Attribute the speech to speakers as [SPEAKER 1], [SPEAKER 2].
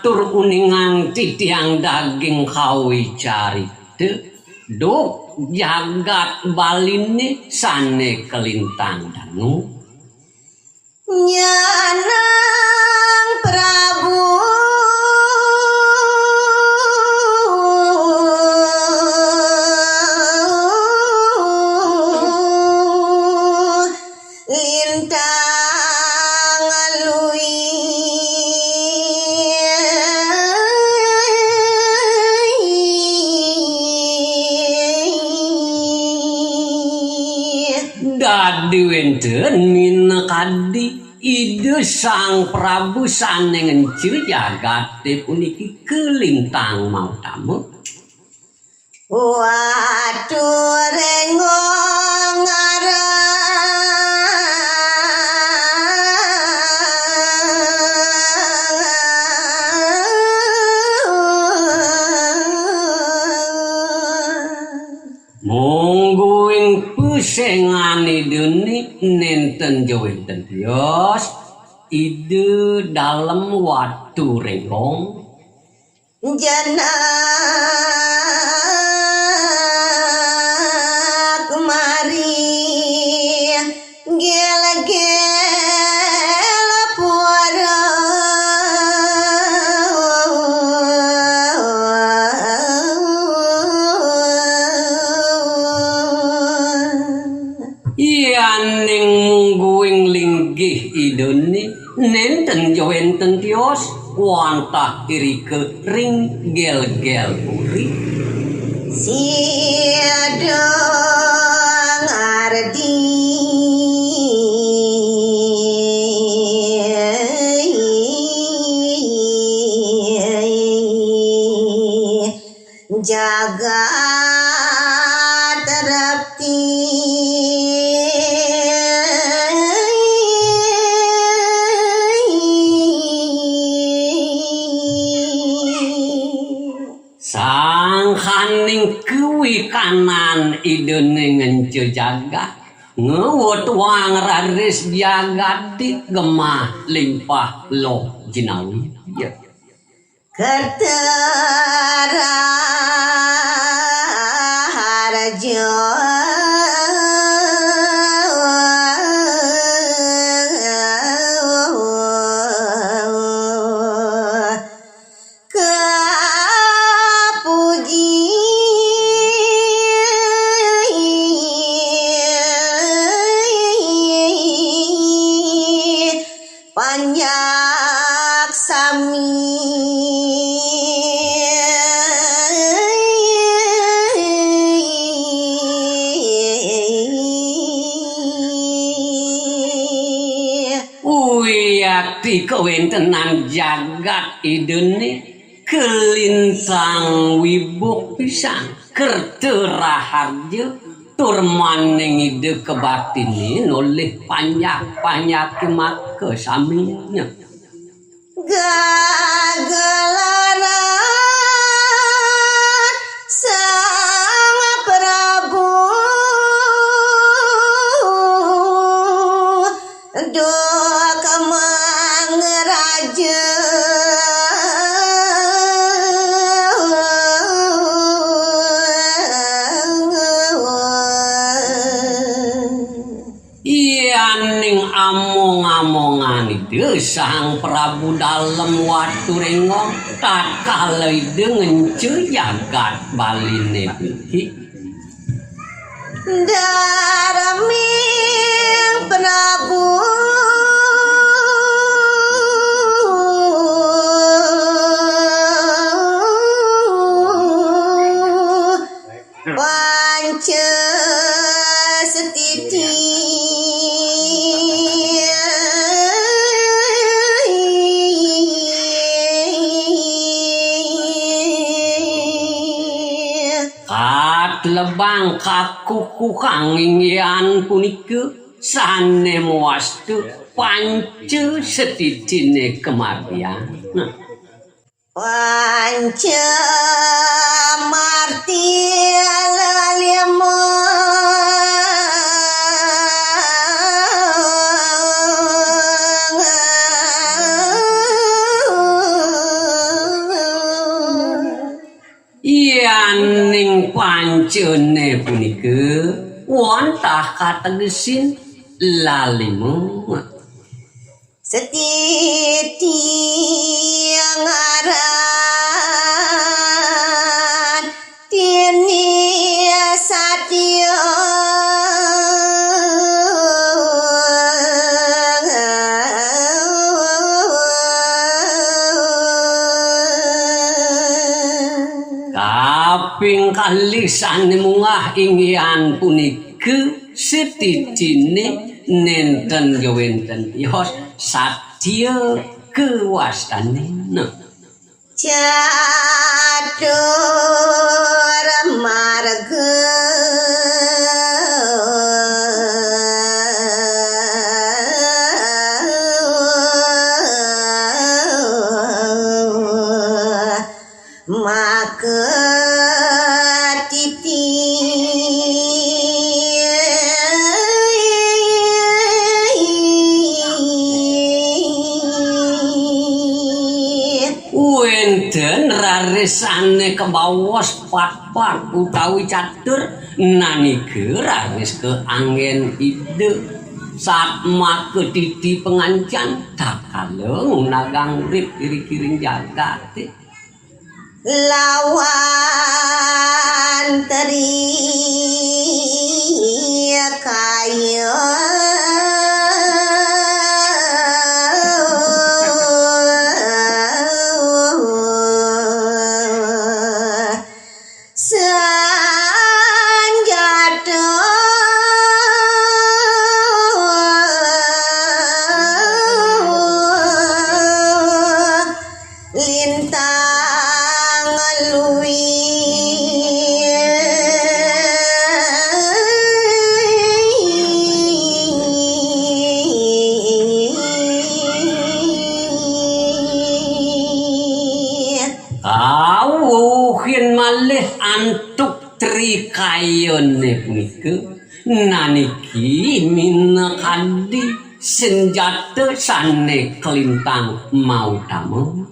[SPEAKER 1] tur uningan titiang daging kawi cari duk jagat baline sane kelintang danu
[SPEAKER 2] nyanang Prabu lintang alui
[SPEAKER 1] dadi wenten mina kadi ide sang Prabu sane ngencil jagate puniki kelintang mau tamu
[SPEAKER 2] waduh rengong
[SPEAKER 1] monggoing pusengane deni nenten jawenten bios ide dalam watu rengong
[SPEAKER 2] janak mari gel-gel puara
[SPEAKER 1] iyaning mungguing linggih idoni nenten jawenten tios wantah irike ring gel-gel puri
[SPEAKER 2] siadong ardi jagat repti
[SPEAKER 1] sang haning kuwi kanan idene ngence jagat ngewut wang raris jagat di gemah limpah loh jinawi ya
[SPEAKER 2] kertera harjo panjak sami
[SPEAKER 1] uyati kewentenan jagat idene kelintang wibuk pisang kertera harjo tur maning ide kebatinin oleh panyak-panyak maka saminya
[SPEAKER 2] gagelaran sang Prabu dok mangeraja
[SPEAKER 1] iyaning among-amongan itu sang Prabu dalam watu rengong tatkala dengan jagat baline iki
[SPEAKER 2] daraming Prabu panca setiti
[SPEAKER 1] lebang kakuku kangingyan punika sane muastu panca setitine kemardian
[SPEAKER 2] panca martial limo
[SPEAKER 1] yaning pancene punika wantah kategesin lalimu
[SPEAKER 2] Setiti yang aran Tini satya
[SPEAKER 1] kaping kalih sanemungah inggihan punika setidine nenten gewenten yos satya kewastanena
[SPEAKER 2] Catur marga Maka titi
[SPEAKER 1] wenten rarisane kebawas pat-pat utawi catur nanike raris ke angin ide saat make titi pengancan takaleng nagang rip kiri-kiring jagate
[SPEAKER 2] lawan teri kaya sanjata lintang lui
[SPEAKER 1] awuhin malih antuk trikayone punika naniki minakadi senjata sane kelintang mau tamu